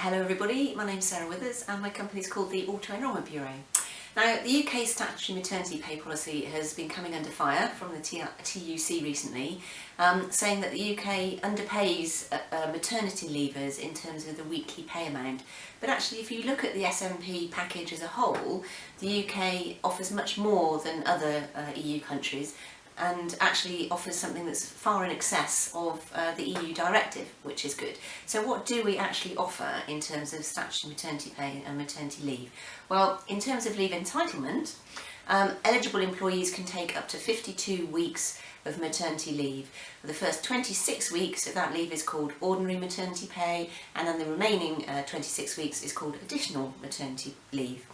Hello everybody, my name's Sarah Withers and my company is called the Auto-Enrolment Bureau. Now, the UK Statutory Maternity pay policy has been coming under fire from the TUC recently, saying that the UK underpays maternity leavers in terms of the weekly pay amount. But actually, if you look at the SNP package as a whole, the UK offers much more than other EU countries, and actually offers something that's far in excess of the EU directive, which is good. So what do we actually offer in terms of statutory maternity pay and maternity leave? Well, in terms of leave entitlement, eligible employees can take up to 52 weeks of maternity leave. The first 26 weeks of that leave is called ordinary maternity pay, and then the remaining 26 weeks is called additional maternity leave.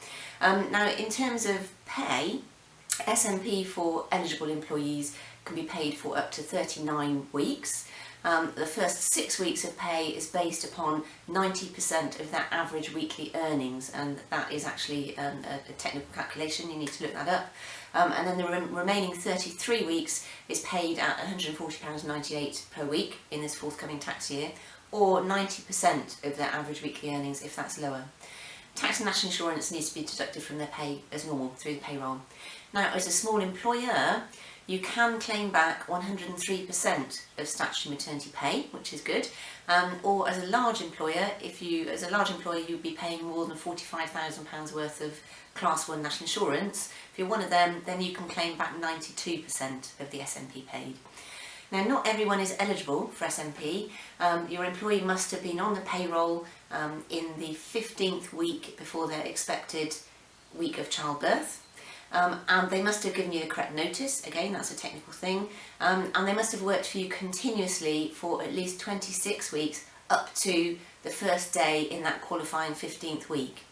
Now, in terms of pay, SNP for eligible employees can be paid for up to 39 weeks. The first 6 weeks of pay is based upon 90% of that average weekly earnings, and that is actually a technical calculation, you need to look that up. And then the remaining 33 weeks is paid at £140.98 per week in this forthcoming tax year, or 90% of their average weekly earnings if that's lower. Tax and national insurance needs to be deducted from their pay as normal through the payroll. Now, as a small employer, you can claim back 103% of statutory maternity pay, which is good. Or as a large employer, you'd be paying more than £45,000 worth of Class 1 national insurance. If you're one of them, then you can claim back 92% of the SNP paid. Now, not everyone is eligible for SNP. Your employee must have been on the payroll in the 15th week before their expected week of childbirth. And they must have given you the correct notice, again that's a technical thing, and they must have worked for you continuously for at least 26 weeks up to the first day in that qualifying 15th week.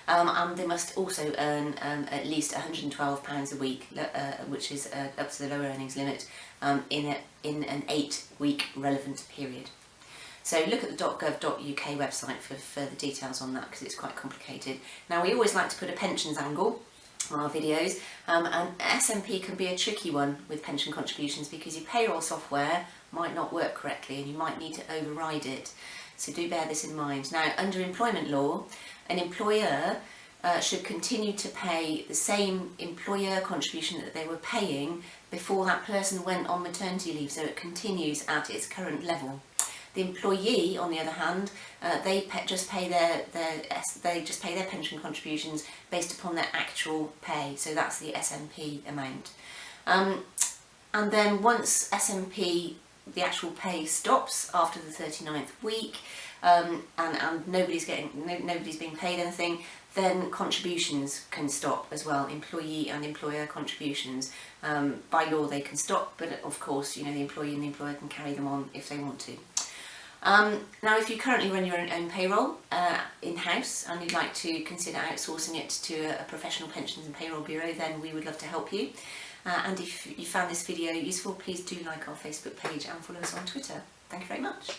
And they must also earn at least £112 a week, which is up to the lower earnings limit, in an 8-week relevant period. So look at the .gov.uk website for further details on that, because it's quite complicated. Now, we always like to put a pensions angle on our videos, and SNP can be a tricky one with pension contributions because your payroll software might not work correctly and you might need to override it. So do bear this in mind. Now, under employment law, an employer should continue to pay the same employer contribution that they were paying before that person went on maternity leave, so it continues at its current level. The employee, on the other hand, they just pay their pension contributions based upon their actual pay, so that's the SNP amount. And then once SNP, the actual pay stops after the 39th week, and nobody's being paid anything, then contributions can stop as well, employee and employer contributions. By law they can stop, but of course, the employee and the employer can carry them on if they want to. Now, if you currently run your own payroll in-house and you'd like to consider outsourcing it to a professional pensions and payroll bureau, then we would love to help you. And if you found this video useful, please do like our Facebook page and follow us on Twitter. Thank you very much.